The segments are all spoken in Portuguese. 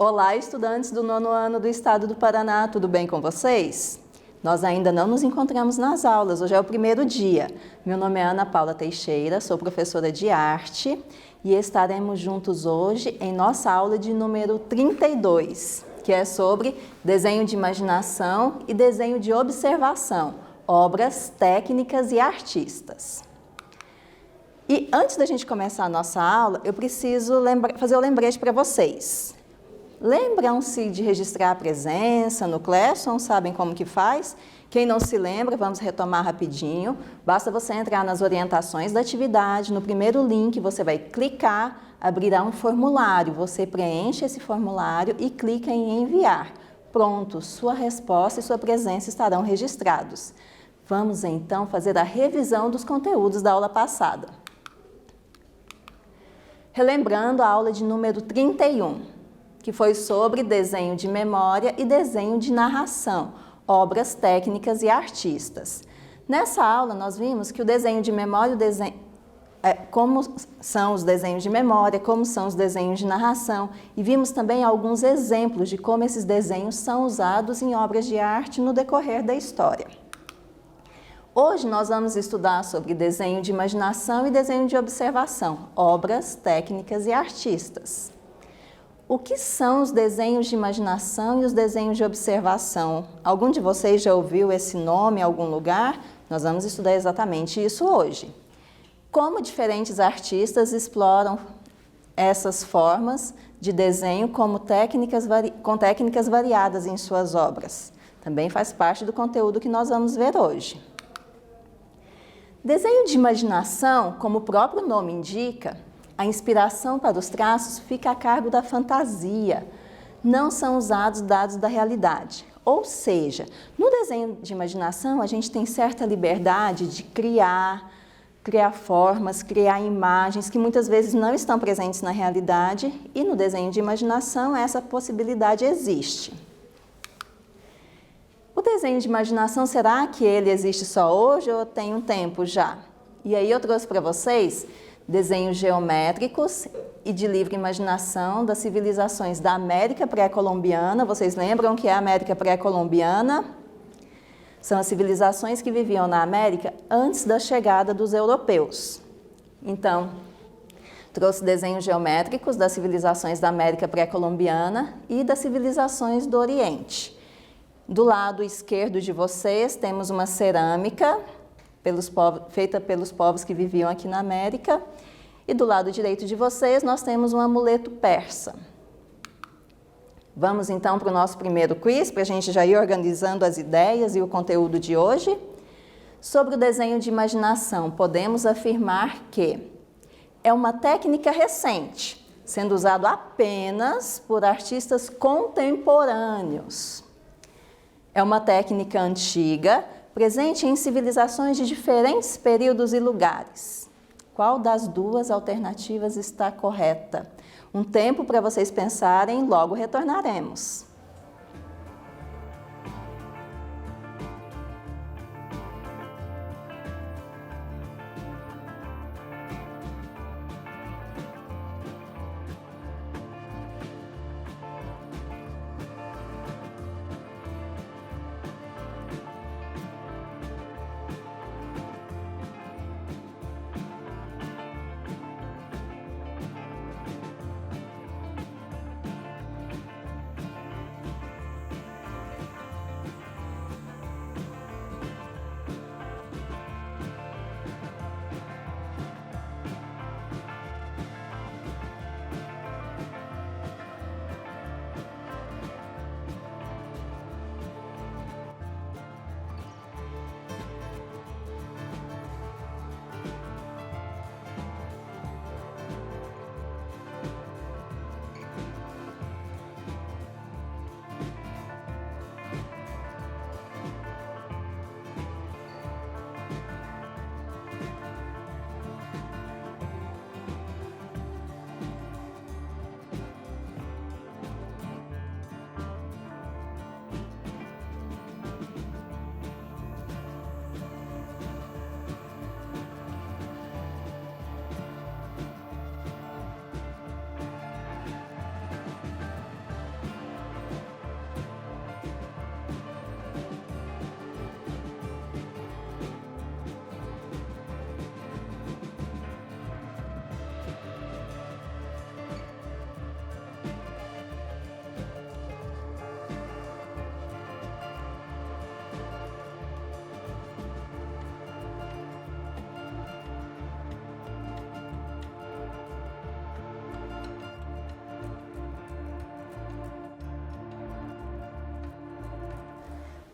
Olá, estudantes do 9º ano do Estado do Paraná, tudo bem com vocês? Nós ainda não nos encontramos nas aulas, hoje é o primeiro dia. Meu nome é Ana Paula Teixeira, sou professora de arte e estaremos juntos hoje em nossa aula de número 32, que é sobre desenho de imaginação e desenho de observação, obras, técnicas e artistas. E antes da gente começar a nossa aula, eu preciso fazer o lembrete para vocês. Lembram-se de registrar a presença no Classroom? Sabem como que faz? Quem não se lembra, vamos retomar rapidinho. Basta você entrar nas orientações da atividade, no primeiro link você vai clicar, abrirá um formulário. Você preenche esse formulário e clica em enviar. Pronto, sua resposta e sua presença estarão registrados. Vamos então fazer a revisão dos conteúdos da aula passada. Relembrando a aula de número 31. Que foi sobre desenho de memória e desenho de narração, obras, técnicas e artistas. Nessa aula, nós vimos que o desenho de memória, como são os desenhos de memória, como são os desenhos de narração, e vimos também alguns exemplos de como esses desenhos são usados em obras de arte no decorrer da história. Hoje nós vamos estudar sobre desenho de imaginação e desenho de observação, obras, técnicas e artistas. O que são os desenhos de imaginação e os desenhos de observação? Algum de vocês já ouviu esse nome em algum lugar? Nós vamos estudar exatamente isso hoje. Como diferentes artistas exploram essas formas de desenho com técnicas variadas em suas obras. Também faz parte do conteúdo que nós vamos ver hoje. Desenho de imaginação, como o próprio nome indica, a inspiração para os traços fica a cargo da fantasia, não são usados dados da realidade. Ou seja, no desenho de imaginação a gente tem certa liberdade de criar formas, criar imagens que muitas vezes não estão presentes na realidade e no desenho de imaginação essa possibilidade existe. O desenho de imaginação, será que ele existe só hoje ou tem um tempo já? E aí eu trouxe para vocês desenhos geométricos e de livre imaginação das civilizações da América pré-colombiana. Vocês lembram que é a América pré-colombiana? São as civilizações que viviam na América antes da chegada dos europeus. Então, trouxe desenhos geométricos das civilizações da América pré-colombiana e das civilizações do Oriente. Do lado esquerdo de vocês temos uma cerâmica feita pelos povos que viviam aqui na América. E do lado direito de vocês, nós temos um amuleto persa. Vamos então para o nosso primeiro quiz, para a gente já ir organizando as ideias e o conteúdo de hoje. Sobre o desenho de imaginação, podemos afirmar que é uma técnica recente, sendo usado apenas por artistas contemporâneos. É uma técnica antiga, presente em civilizações de diferentes períodos e lugares. Qual das duas alternativas está correta? Um tempo para vocês pensarem, logo retornaremos.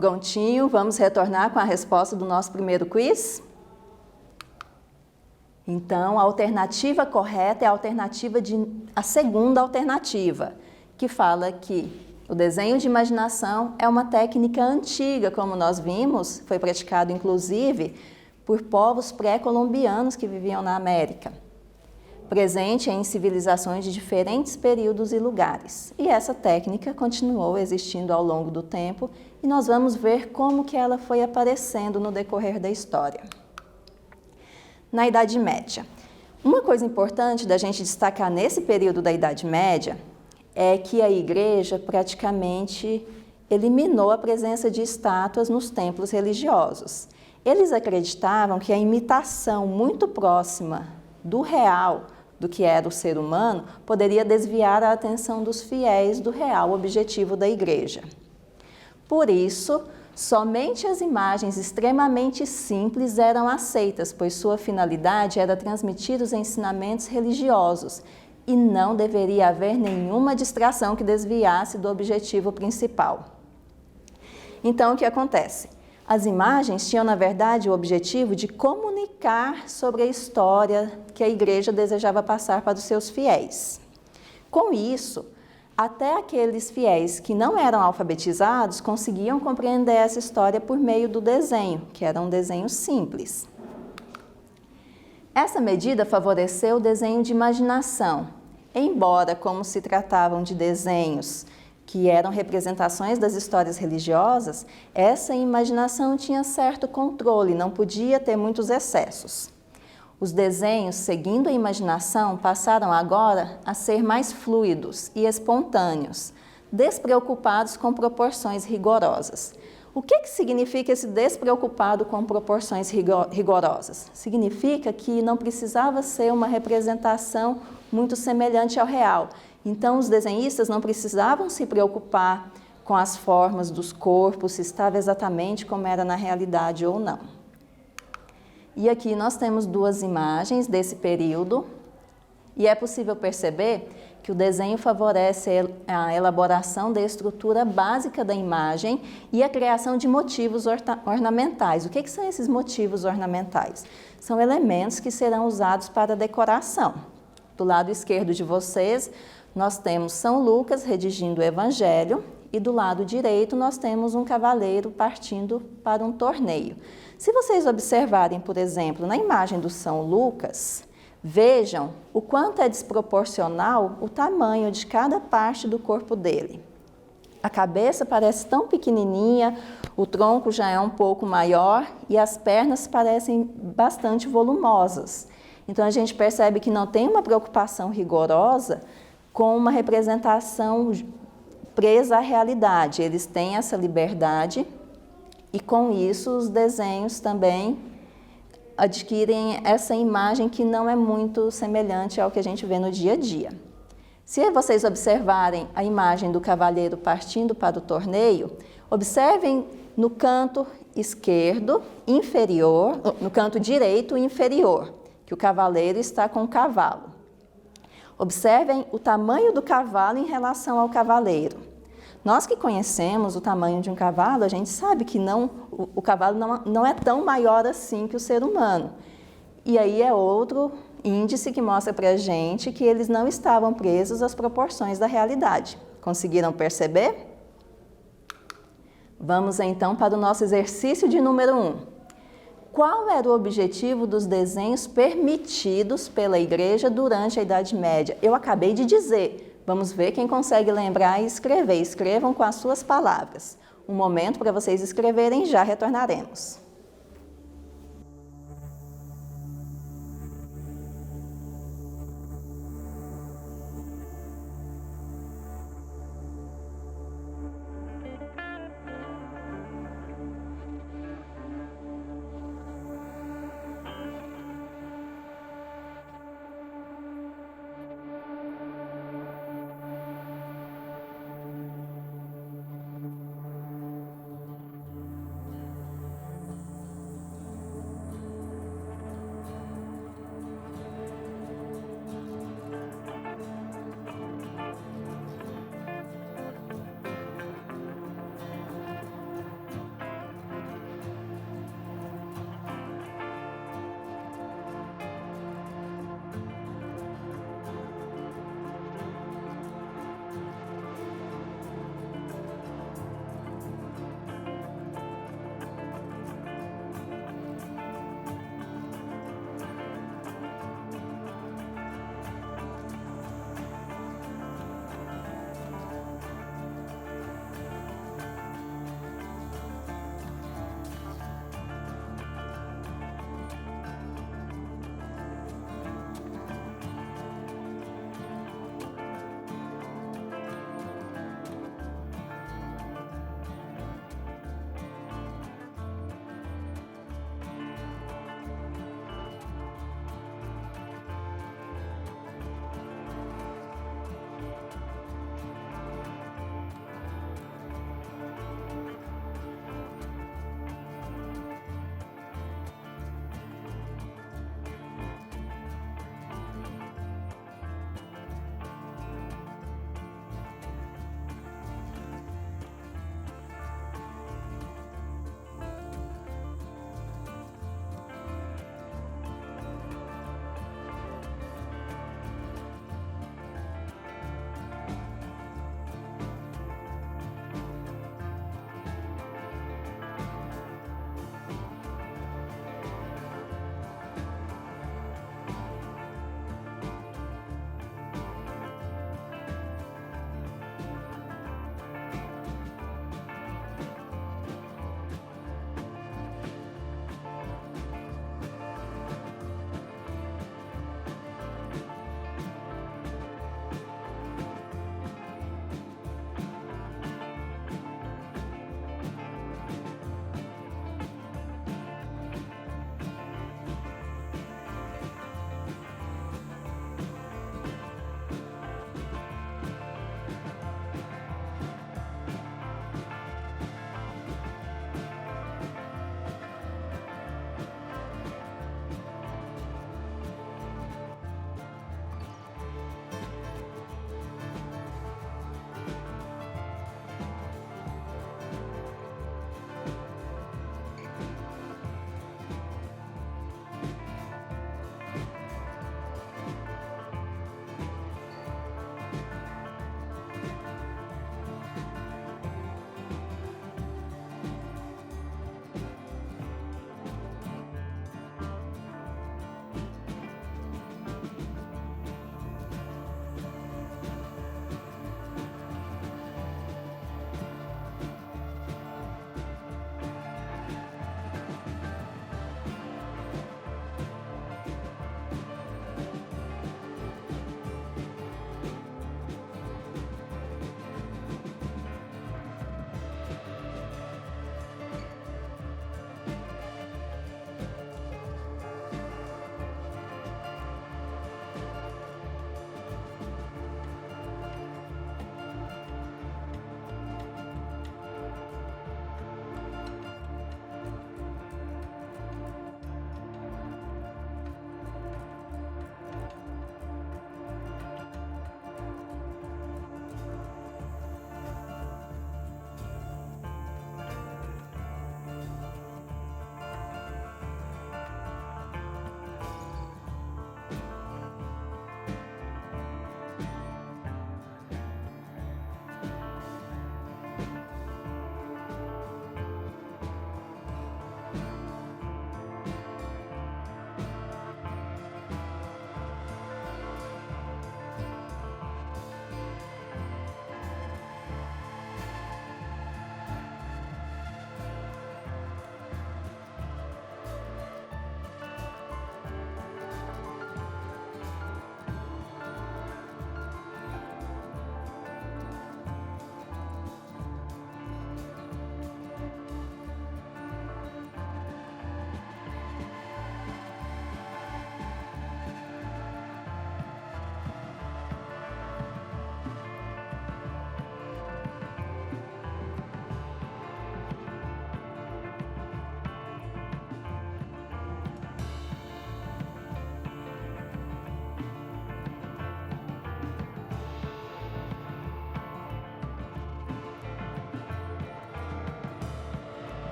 Prontinho, vamos retornar com a resposta do nosso primeiro quiz? Então, a alternativa correta é a segunda alternativa, que fala que o desenho de imaginação é uma técnica antiga, como nós vimos, foi praticado inclusive por povos pré-colombianos que viviam na América, presente em civilizações de diferentes períodos e lugares. E essa técnica continuou existindo ao longo do tempo e nós vamos ver como que ela foi aparecendo no decorrer da história. Na Idade Média. Uma coisa importante da gente destacar nesse período da Idade Média é que a Igreja praticamente eliminou a presença de estátuas nos templos religiosos. Eles acreditavam que a imitação muito próxima do real, do que era o ser humano, poderia desviar a atenção dos fiéis do real objetivo da Igreja. Por isso, somente as imagens extremamente simples eram aceitas, pois sua finalidade era transmitir os ensinamentos religiosos e não deveria haver nenhuma distração que desviasse do objetivo principal. Então, o que acontece? As imagens tinham, na verdade, o objetivo de comunicar sobre a história que a Igreja desejava passar para os seus fiéis. Com isso, até aqueles fiéis que não eram alfabetizados conseguiam compreender essa história por meio do desenho, que era um desenho simples. Essa medida favoreceu o desenho de imaginação, embora, como se tratavam de desenhos que eram representações das histórias religiosas, essa imaginação tinha certo controle, não podia ter muitos excessos. Os desenhos, seguindo a imaginação, passaram agora a ser mais fluidos e espontâneos, despreocupados com proporções rigorosas. O que significa esse despreocupado com proporções rigorosas? Significa que não precisava ser uma representação muito semelhante ao real. Então, os desenhistas não precisavam se preocupar com as formas dos corpos, se estava exatamente como era na realidade ou não. E aqui nós temos duas imagens desse período, e é possível perceber que o desenho favorece a elaboração da estrutura básica da imagem e a criação de motivos ornamentais. O que são esses motivos ornamentais? São elementos que serão usados para decoração. Do lado esquerdo de vocês, nós temos São Lucas redigindo o Evangelho e do lado direito nós temos um cavaleiro partindo para um torneio. Se vocês observarem, por exemplo, na imagem do São Lucas, vejam o quanto é desproporcional o tamanho de cada parte do corpo dele. A cabeça parece tão pequenininha, o tronco já é um pouco maior e as pernas parecem bastante volumosas. Então a gente percebe que não tem uma preocupação rigorosa com uma representação presa à realidade. Eles têm essa liberdade e com isso os desenhos também adquirem essa imagem que não é muito semelhante ao que a gente vê no dia a dia. Se vocês observarem a imagem do cavaleiro partindo para o torneio, observem no canto esquerdo inferior, no canto direito inferior, que o cavaleiro está com o cavalo. Observem o tamanho do cavalo em relação ao cavaleiro. Nós que conhecemos o tamanho de um cavalo, a gente sabe que o cavalo não é tão maior assim que o ser humano. E aí é outro índice que mostra para a gente que eles não estavam presos às proporções da realidade. Conseguiram perceber? Vamos então para o nosso exercício de número 1. Qual era o objetivo dos desenhos permitidos pela Igreja durante a Idade Média? Eu acabei de dizer. Vamos ver quem consegue lembrar e escrever. Escrevam com as suas palavras. Um momento para vocês escreverem, já retornaremos.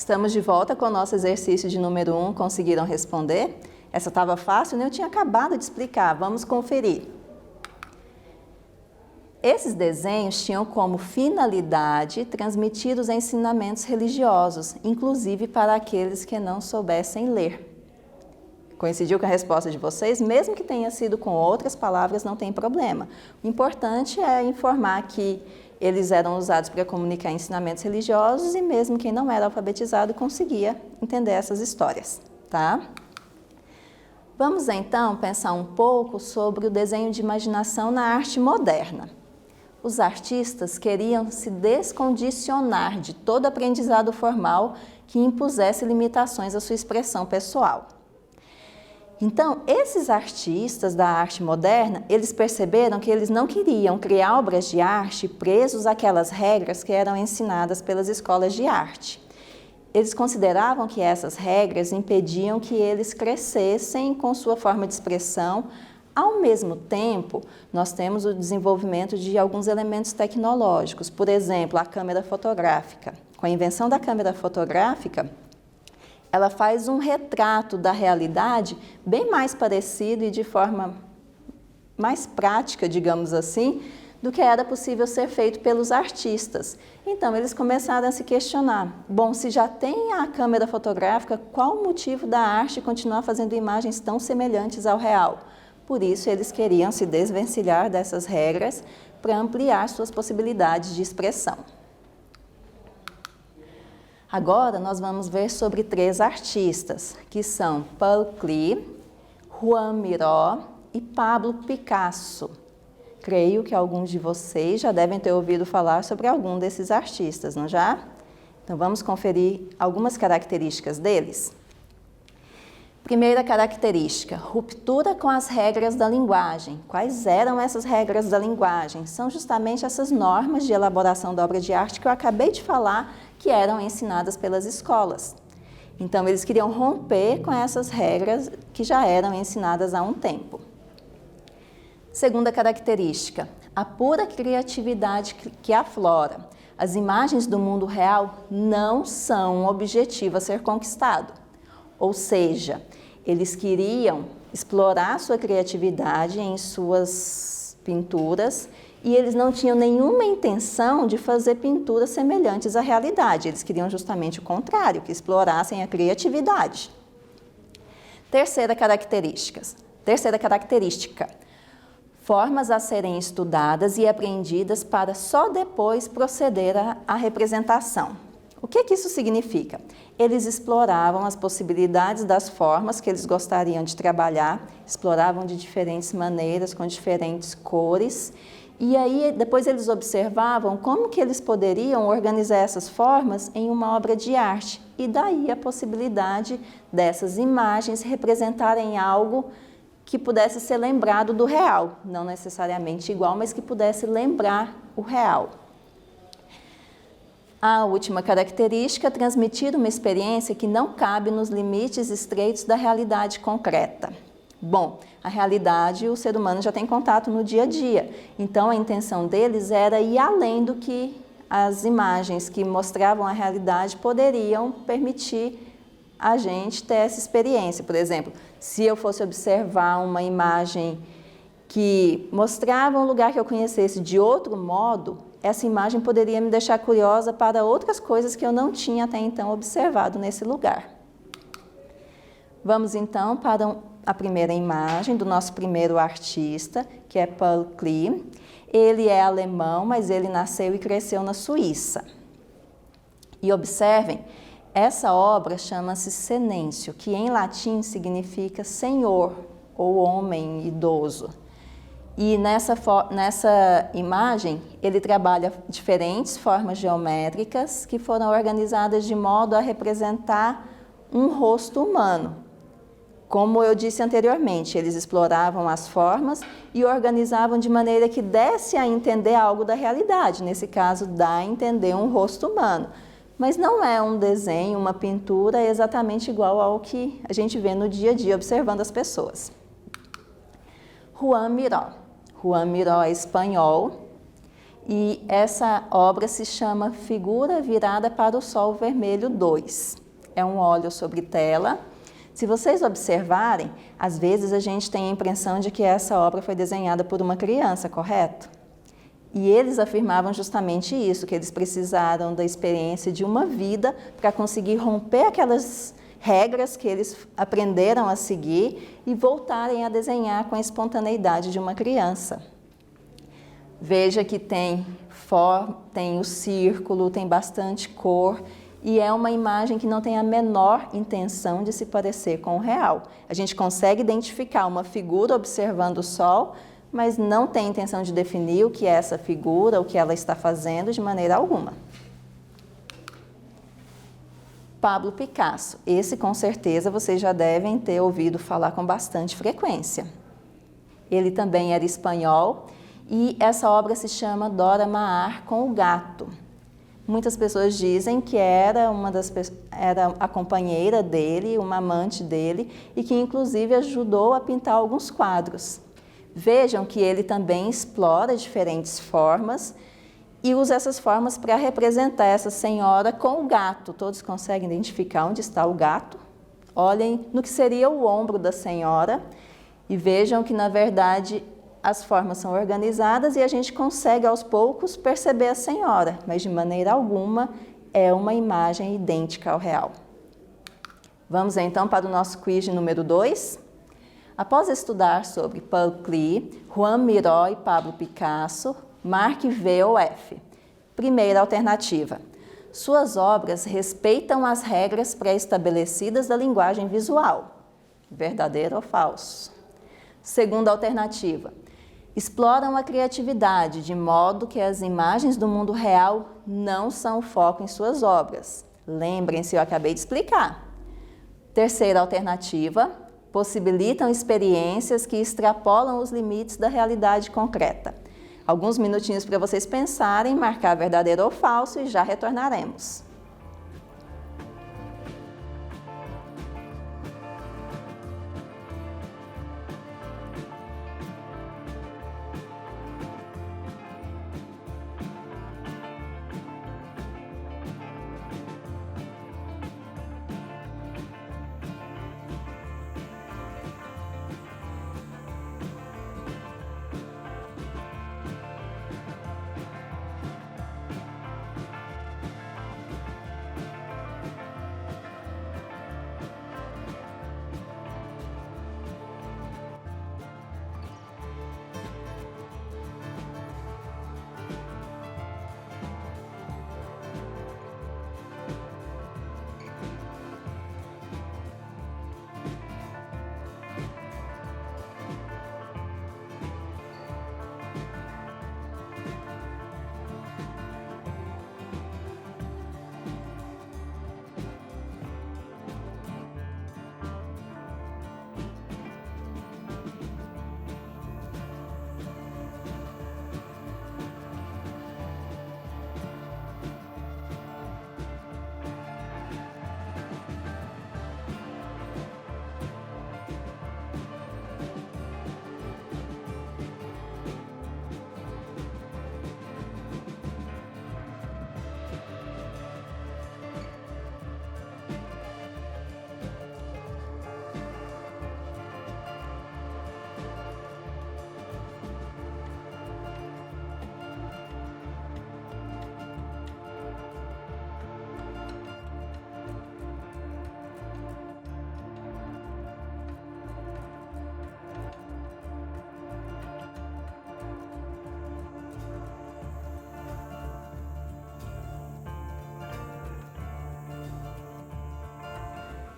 Estamos de volta com o nosso exercício de número 1. Conseguiram responder? Essa estava fácil, né? Eu tinha acabado de explicar. Vamos conferir. Esses desenhos tinham como finalidade transmitir os ensinamentos religiosos, inclusive para aqueles que não soubessem ler. Coincidiu com a resposta de vocês? Mesmo que tenha sido com outras palavras, não tem problema. O importante é informar que eles eram usados para comunicar ensinamentos religiosos e mesmo quem não era alfabetizado conseguia entender essas histórias, tá? Vamos então pensar um pouco sobre o desenho de imaginação na arte moderna. Os artistas queriam se descondicionar de todo aprendizado formal que impusesse limitações à sua expressão pessoal. Então, esses artistas da arte moderna, eles perceberam que eles não queriam criar obras de arte presos àquelas regras que eram ensinadas pelas escolas de arte. Eles consideravam que essas regras impediam que eles crescessem com sua forma de expressão. Ao mesmo tempo, nós temos o desenvolvimento de alguns elementos tecnológicos, por exemplo, a câmera fotográfica. Com a invenção da câmera fotográfica, ela faz um retrato da realidade bem mais parecido e de forma mais prática, digamos assim, do que era possível ser feito pelos artistas. Então, eles começaram a se questionar, bom, se já tem a câmera fotográfica, qual o motivo da arte continuar fazendo imagens tão semelhantes ao real? Por isso, eles queriam se desvencilhar dessas regras para ampliar suas possibilidades de expressão. Agora, nós vamos ver sobre 3 artistas, que são Paul Klee, Joan Miró e Pablo Picasso. Creio que alguns de vocês já devem ter ouvido falar sobre algum desses artistas, não já? Então, vamos conferir algumas características deles. Primeira característica, ruptura com as regras da linguagem. Quais eram essas regras da linguagem? São justamente essas normas de elaboração da obra de arte que eu acabei de falar, que eram ensinadas pelas escolas. Então, eles queriam romper com essas regras que já eram ensinadas há um tempo. Segunda característica, a pura criatividade que aflora. As imagens do mundo real não são um objetivo a ser conquistado. Ou seja, eles queriam explorar sua criatividade em suas pinturas e eles não tinham nenhuma intenção de fazer pinturas semelhantes à realidade. Eles queriam justamente o contrário, que explorassem a criatividade. Terceira característica, formas a serem estudadas e aprendidas para só depois proceder à representação. O que isso significa? Eles exploravam as possibilidades das formas que eles gostariam de trabalhar, exploravam de diferentes maneiras, com diferentes cores, e aí depois eles observavam como que eles poderiam organizar essas formas em uma obra de arte, e daí a possibilidade dessas imagens representarem algo que pudesse ser lembrado do real, não necessariamente igual, mas que pudesse lembrar o real. A última característica, transmitir uma experiência que não cabe nos limites estreitos da realidade concreta. Bom, a realidade o ser humano já tem contato no dia a dia, então a intenção deles era ir além do que as imagens que mostravam a realidade poderiam permitir a gente ter essa experiência. Por exemplo, se eu fosse observar uma imagem que mostrava um lugar que eu conhecesse de outro modo, essa imagem poderia me deixar curiosa para outras coisas que eu não tinha até então observado nesse lugar. Vamos então para a primeira imagem do nosso primeiro artista, que é Paul Klee. Ele é alemão, mas ele nasceu e cresceu na Suíça. E observem, essa obra chama-se Senêncio, que em latim significa senhor ou homem idoso. E nessa imagem, ele trabalha diferentes formas geométricas que foram organizadas de modo a representar um rosto humano. Como eu disse anteriormente, eles exploravam as formas e organizavam de maneira que desse a entender algo da realidade. Nesse caso, dá a entender um rosto humano. Mas não é um desenho, uma pintura exatamente igual ao que a gente vê no dia a dia observando as pessoas. Joan Miró. Joan Miró é espanhol E essa obra se chama Figura Virada para o Sol Vermelho 2. É um óleo sobre tela. Se vocês observarem, às vezes a gente tem a impressão de que essa obra foi desenhada por uma criança, correto? E eles afirmavam justamente isso, que eles precisaram da experiência de uma vida para conseguir romper aquelas regras que eles aprenderam a seguir e voltarem a desenhar com a espontaneidade de uma criança. Veja que tem o círculo, tem bastante cor e é uma imagem que não tem a menor intenção de se parecer com o real. A gente consegue identificar uma figura observando o sol, mas não tem intenção de definir o que é essa figura, o que ela está fazendo de maneira alguma. Pablo Picasso. Esse, com certeza, vocês já devem ter ouvido falar com bastante frequência. Ele também era espanhol e essa obra se chama Dora Maar com o Gato. Muitas pessoas dizem que era a companheira dele, uma amante dele, e que inclusive ajudou a pintar alguns quadros. Vejam que ele também explora diferentes formas e usa essas formas para representar essa senhora com o gato. Todos conseguem identificar onde está o gato? Olhem no que seria o ombro da senhora e vejam que, na verdade, as formas são organizadas e a gente consegue, aos poucos, perceber a senhora, mas de maneira alguma é uma imagem idêntica ao real. Vamos então para o nosso quiz de número 2. Após estudar sobre Paul Klee, Juan Miró e Pablo Picasso, marque V ou F. Primeira alternativa. Suas obras respeitam as regras pré-estabelecidas da linguagem visual. Verdadeiro ou falso? Segunda alternativa. Exploram a criatividade de modo que as imagens do mundo real não são o foco em suas obras. Lembrem-se, eu acabei de explicar. Terceira alternativa. Possibilitam experiências que extrapolam os limites da realidade concreta. Alguns minutinhos para vocês pensarem, marcar verdadeiro ou falso e já retornaremos.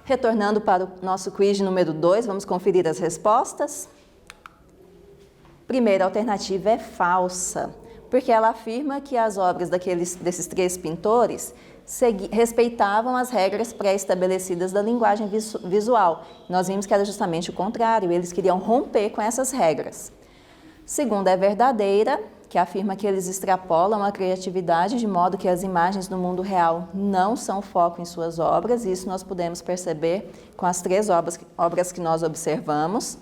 Retornando para o nosso quiz número 2, vamos conferir as respostas. Primeira alternativa é falsa, porque ela afirma que as obras desses três pintores respeitavam as regras pré-estabelecidas da linguagem visual. Nós vimos que era justamente o contrário, eles queriam romper com essas regras. Segunda é verdadeira, que afirma que eles extrapolam a criatividade de modo que as imagens do mundo real não são foco em suas obras, e isso nós podemos perceber com as três obras que nós observamos.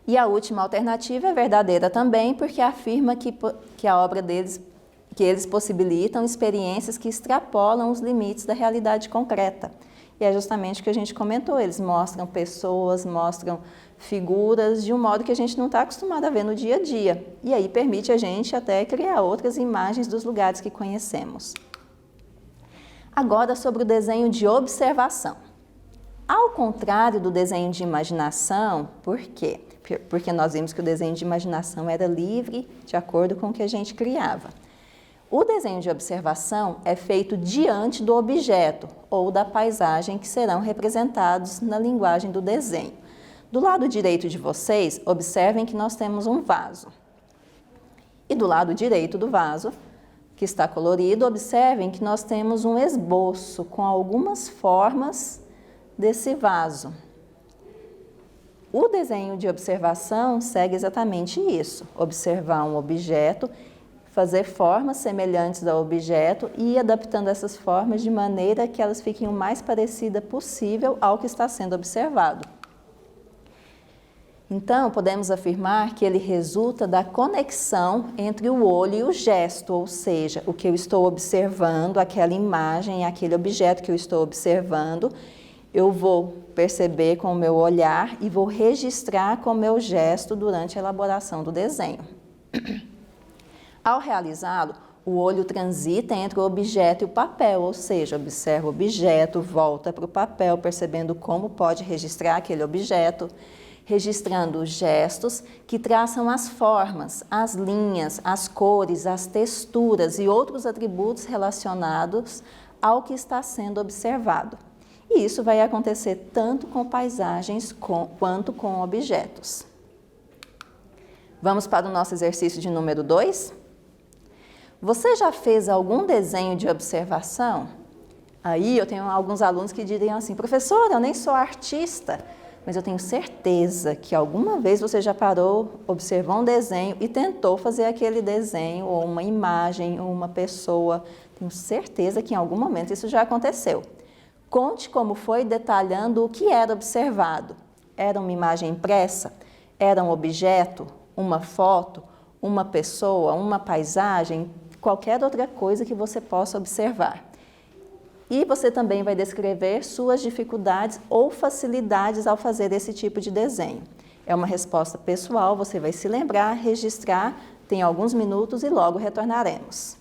E a última alternativa é verdadeira também, porque afirma que a obra deles, que eles possibilitam experiências que extrapolam os limites da realidade concreta. E é justamente o que a gente comentou, eles mostram pessoas, mostram figuras de um modo que a gente não está acostumado a ver no dia a dia. E aí permite a gente até criar outras imagens dos lugares que conhecemos. Agora sobre o desenho de observação. Ao contrário do desenho de imaginação, por quê? Porque nós vimos que o desenho de imaginação era livre de acordo com o que a gente criava. O desenho de observação é feito diante do objeto ou da paisagem que serão representados na linguagem do desenho. Do lado direito de vocês, observem que nós temos um vaso. E do lado direito do vaso, que está colorido, observem que nós temos um esboço com algumas formas desse vaso. O desenho de observação segue exatamente isso: observar um objeto, fazer formas semelhantes ao objeto e ir adaptando essas formas de maneira que elas fiquem o mais parecida possível ao que está sendo observado. Então, podemos afirmar que ele resulta da conexão entre o olho e o gesto, ou seja, o que eu estou observando, aquela imagem, aquele objeto que eu estou observando, eu vou perceber com o meu olhar e vou registrar com o meu gesto durante a elaboração do desenho. Ao realizá-lo, o olho transita entre o objeto e o papel, ou seja, observa o objeto, volta para o papel, percebendo como pode registrar aquele objeto, registrando os gestos que traçam as formas, as linhas, as cores, as texturas e outros atributos relacionados ao que está sendo observado. E isso vai acontecer tanto com paisagens quanto com objetos. Vamos para o nosso exercício de número 2? Você já fez algum desenho de observação? Aí eu tenho alguns alunos que diriam assim: professora, eu nem sou artista, mas eu tenho certeza que alguma vez você já parou, observou um desenho e tentou fazer aquele desenho, ou uma imagem, ou uma pessoa. Tenho certeza que em algum momento isso já aconteceu. Conte como foi detalhando o que era observado. Era uma imagem impressa? Era um objeto? Uma foto? Uma pessoa? Uma paisagem? Qualquer outra coisa que você possa observar. E você também vai descrever suas dificuldades ou facilidades ao fazer esse tipo de desenho. É uma resposta pessoal, você vai se lembrar, registrar, tem alguns minutos e logo retornaremos.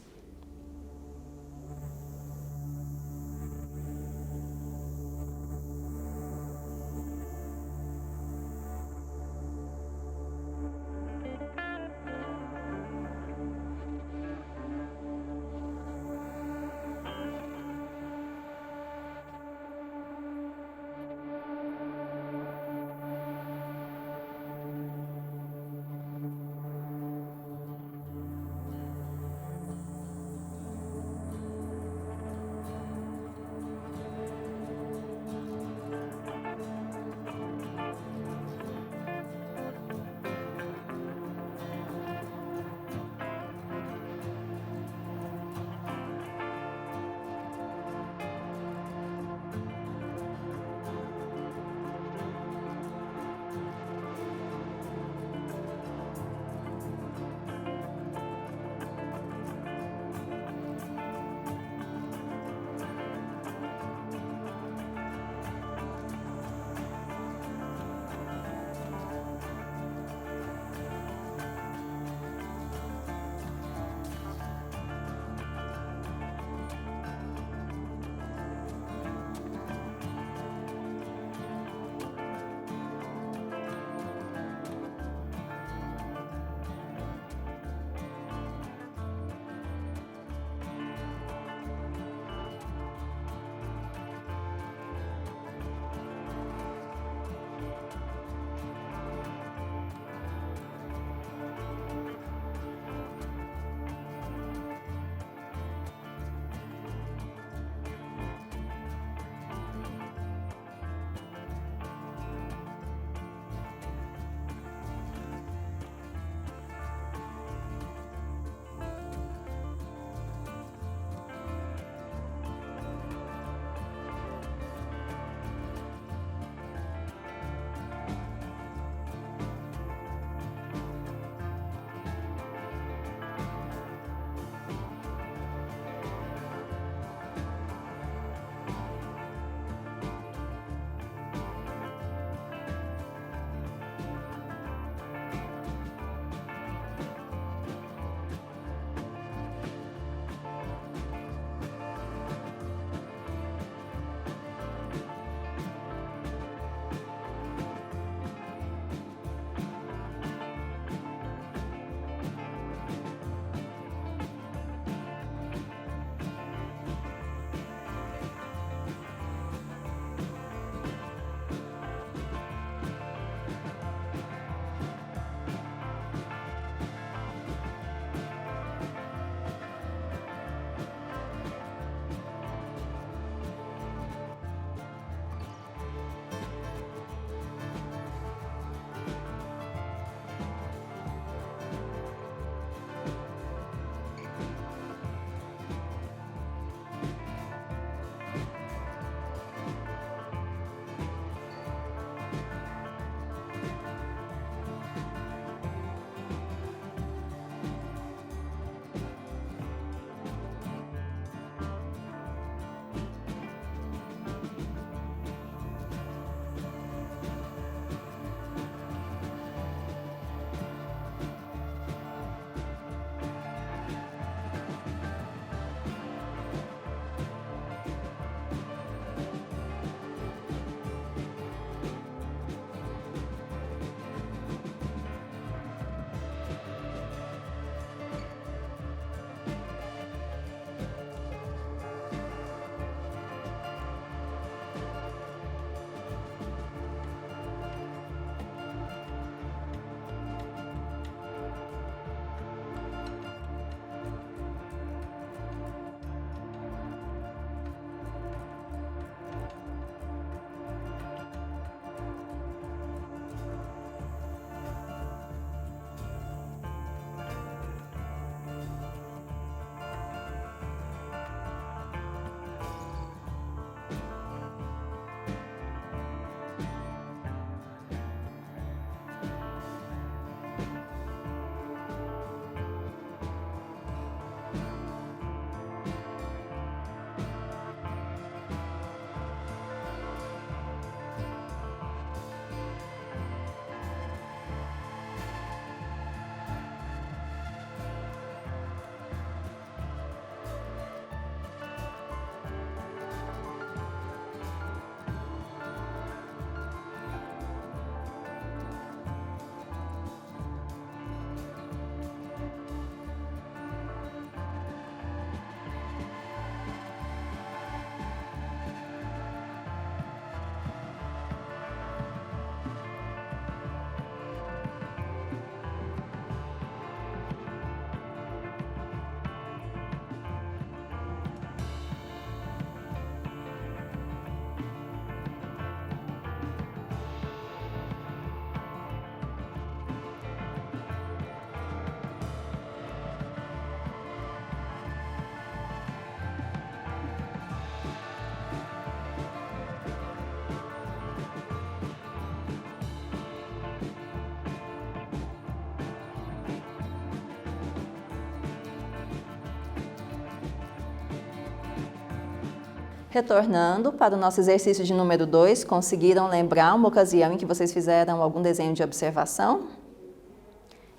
Retornando para o nosso exercício de número 2, conseguiram lembrar uma ocasião em que vocês fizeram algum desenho de observação?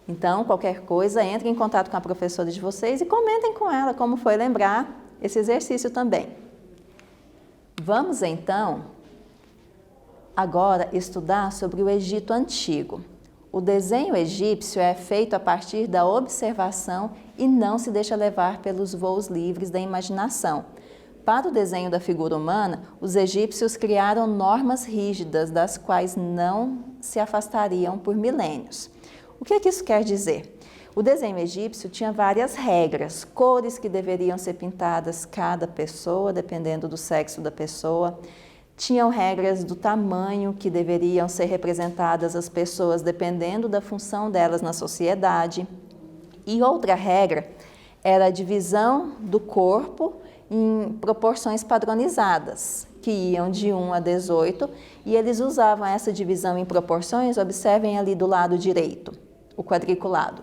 Então, qualquer coisa, entrem em contato com a professora de vocês e comentem com ela como foi lembrar esse exercício também. Vamos, então, agora estudar sobre o Egito Antigo. O desenho egípcio é feito a partir da observação e não se deixa levar pelos voos livres da imaginação. Para o desenho da figura humana, os egípcios criaram normas rígidas das quais não se afastariam por milênios. O que isso quer dizer? O desenho egípcio tinha várias regras, cores que deveriam ser pintadas cada pessoa, dependendo do sexo da pessoa. Tinham regras do tamanho que deveriam ser representadas as pessoas, dependendo da função delas na sociedade. E outra regra era a divisão do corpo em proporções padronizadas, que iam de 1 a 18, e eles usavam essa divisão em proporções, observem ali do lado direito, o quadriculado.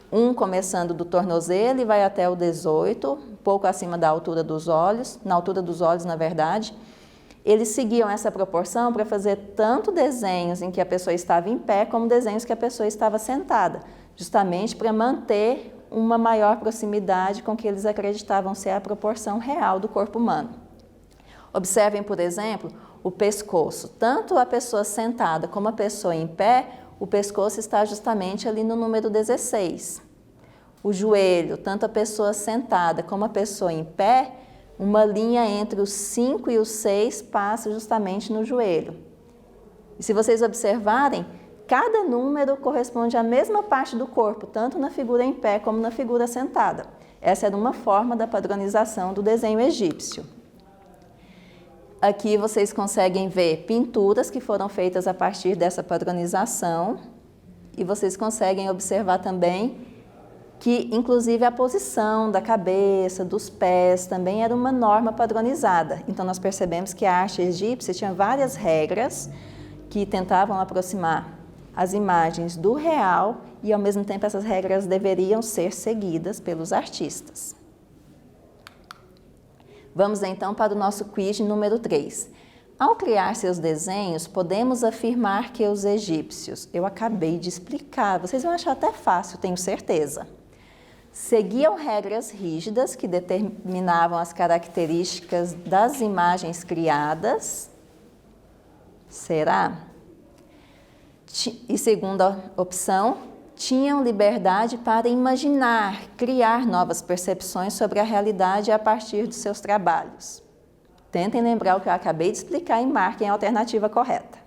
1 começando do tornozelo e vai até o 18, um pouco acima da altura dos olhos, na altura dos olhos, na verdade. Eles seguiam essa proporção para fazer tanto desenhos em que a pessoa estava em pé, como desenhos que a pessoa estava sentada, justamente para manter uma maior proximidade com o que eles acreditavam ser a proporção real do corpo humano. Observem, por exemplo, o pescoço. Tanto a pessoa sentada como a pessoa em pé, o pescoço está justamente ali no número 16. O joelho, tanto a pessoa sentada como a pessoa em pé, uma linha entre os 5 e os 6 passa justamente no joelho. E se vocês observarem, cada número corresponde à mesma parte do corpo, tanto na figura em pé como na figura sentada. Essa era uma forma da padronização do desenho egípcio. Aqui vocês conseguem ver pinturas que foram feitas a partir dessa padronização e vocês conseguem observar também que, inclusive, a posição da cabeça, dos pés, também era uma norma padronizada. Então, nós percebemos que a arte egípcia tinha várias regras que tentavam aproximar as imagens do real e, ao mesmo tempo, essas regras deveriam ser seguidas pelos artistas. Vamos, então, para o nosso quiz número 3. Ao criar seus desenhos, podemos afirmar que os egípcios, eu acabei de explicar, vocês vão achar até fácil, tenho certeza, seguiam regras rígidas que determinavam as características das imagens criadas. Será? E segunda opção, tinham liberdade para imaginar, criar novas percepções sobre a realidade a partir dos seus trabalhos. Tentem lembrar o que eu acabei de explicar e marquem a alternativa correta.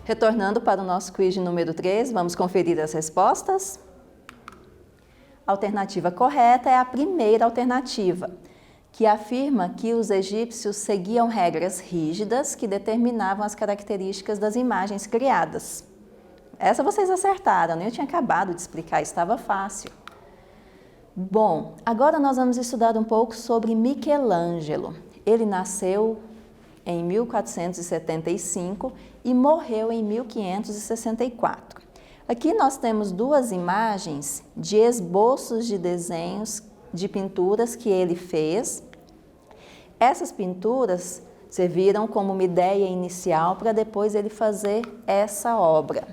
Retornando para o nosso quiz de número 3, vamos conferir as respostas. A alternativa correta é a primeira alternativa, que afirma que os egípcios seguiam regras rígidas que determinavam as características das imagens criadas. Essa vocês acertaram, né? Eu tinha acabado de explicar, estava fácil. Bom, agora nós vamos estudar um pouco sobre Michelangelo. Ele nasceu em 1475 e morreu em 1564. Aqui nós temos duas imagens de esboços de desenhos de pinturas que ele fez. Essas pinturas serviram como uma ideia inicial para depois ele fazer essa obra.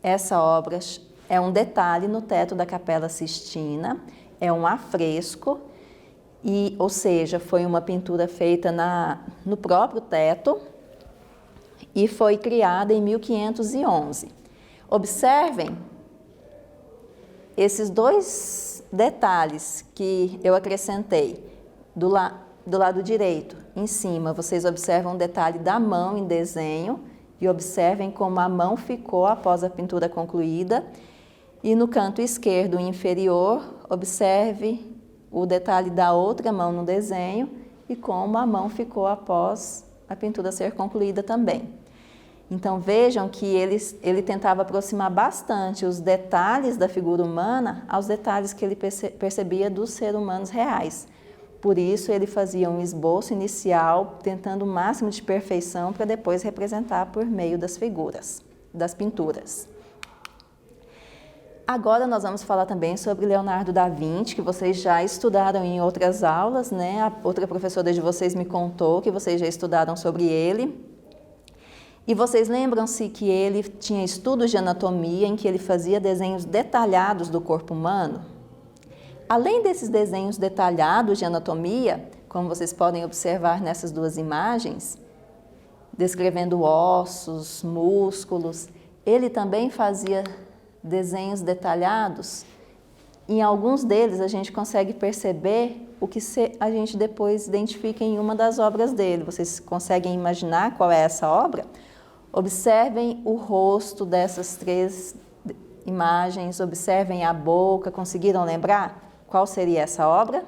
Essa obra é um detalhe no teto da Capela Sistina, é um afresco, ou seja, foi uma pintura feita no próprio teto e foi criada em 1511. Observem esses dois detalhes que eu acrescentei. Do lado direito, em cima, vocês observam o detalhe da mão em desenho e observem como a mão ficou após a pintura concluída. E no canto esquerdo inferior, observe o detalhe da outra mão no desenho e como a mão ficou após a pintura ser concluída também. Então vejam que ele tentava aproximar bastante os detalhes da figura humana aos detalhes que ele percebia dos seres humanos reais. Por isso ele fazia um esboço inicial, tentando o máximo de perfeição para depois representar por meio das figuras, das pinturas. Agora nós vamos falar também sobre Leonardo da Vinci, que vocês já estudaram em outras aulas, né? A outra professora de vocês me contou que vocês já estudaram sobre ele. E vocês lembram-se que ele tinha estudos de anatomia em que ele fazia desenhos detalhados do corpo humano? Além desses desenhos detalhados de anatomia, como vocês podem observar nessas duas imagens, descrevendo ossos, músculos, ele também fazia desenhos detalhados. Em alguns deles a gente consegue perceber o que a gente depois identifica em uma das obras dele. Vocês conseguem imaginar qual é essa obra? Observem o rosto dessas três imagens, observem a boca. Conseguiram lembrar qual seria essa obra?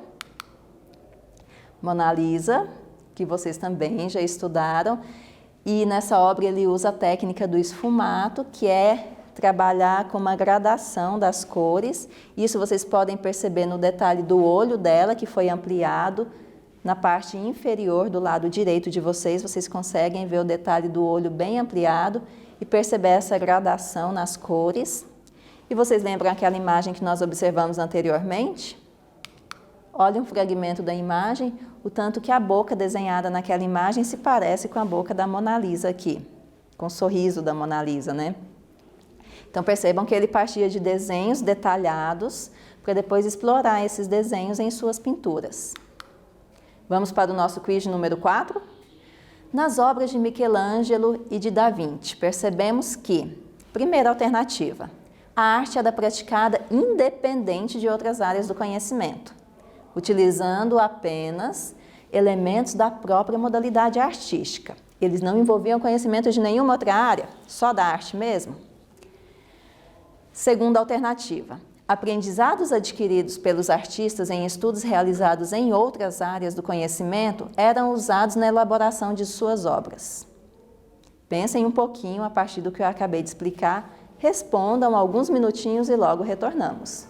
Mona Lisa, que vocês também já estudaram. E nessa obra ele usa a técnica do esfumato, que é trabalhar com uma gradação das cores. Isso vocês podem perceber no detalhe do olho dela, que foi ampliado. Na parte inferior do lado direito de vocês conseguem ver o detalhe do olho bem ampliado e perceber essa gradação nas cores. E vocês lembram aquela imagem que nós observamos anteriormente? Olha um fragmento da imagem, o tanto que a boca desenhada naquela imagem se parece com a boca da Mona Lisa aqui, com o sorriso da Mona Lisa, né? Então percebam que ele partia de desenhos detalhados para depois explorar esses desenhos em suas pinturas. Vamos para o nosso quiz número 4. Nas obras de Michelangelo e de Da Vinci, percebemos que, primeira alternativa, a arte era praticada independente de outras áreas do conhecimento, utilizando apenas elementos da própria modalidade artística. Eles não envolviam conhecimento de nenhuma outra área, só da arte mesmo. Segunda alternativa, aprendizados adquiridos pelos artistas em estudos realizados em outras áreas do conhecimento eram usados na elaboração de suas obras. Pensem um pouquinho a partir do que eu acabei de explicar, respondam alguns minutinhos e logo retornamos.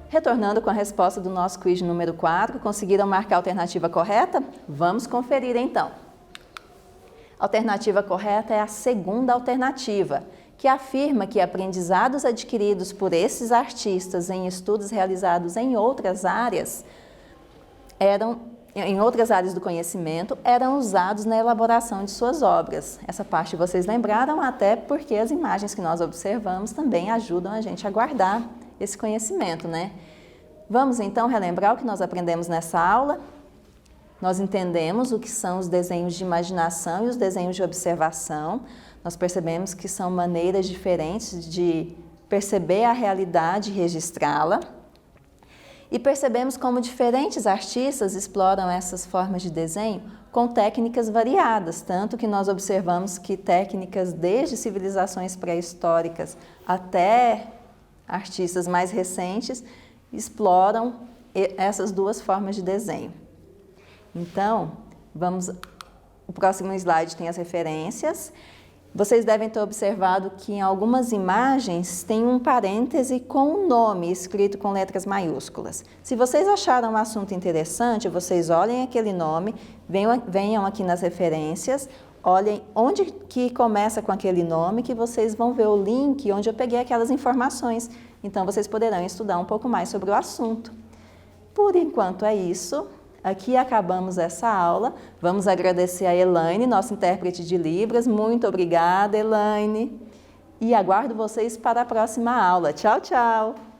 Retornando com a resposta do nosso quiz número 4, conseguiram marcar a alternativa correta? Vamos conferir então. A alternativa correta é a segunda alternativa, que afirma que aprendizados adquiridos por esses artistas em estudos realizados em outras áreas do conhecimento, eram usados na elaboração de suas obras. Essa parte vocês lembraram, até porque as imagens que nós observamos também ajudam a gente a guardar esse conhecimento, né? Vamos então relembrar o que nós aprendemos nessa aula? Nós entendemos o que são os desenhos de imaginação e os desenhos de observação. Nós percebemos que são maneiras diferentes de perceber a realidade e registrá-la. E percebemos como diferentes artistas exploram essas formas de desenho com técnicas variadas, tanto que nós observamos que técnicas desde civilizações pré-históricas até artistas mais recentes exploram essas duas formas de desenho. Então, o próximo slide tem as referências. Vocês devem ter observado que em algumas imagens tem um parêntese com um nome escrito com letras maiúsculas. Se vocês acharam um assunto interessante, vocês olhem aquele nome, venham aqui nas referências, olhem onde que começa com aquele nome, que vocês vão ver o link onde eu peguei aquelas informações. Então, vocês poderão estudar um pouco mais sobre o assunto. Por enquanto é isso. Aqui acabamos essa aula. Vamos agradecer a Elaine, nossa intérprete de Libras. Muito obrigada, Elaine. E aguardo vocês para a próxima aula. Tchau, tchau!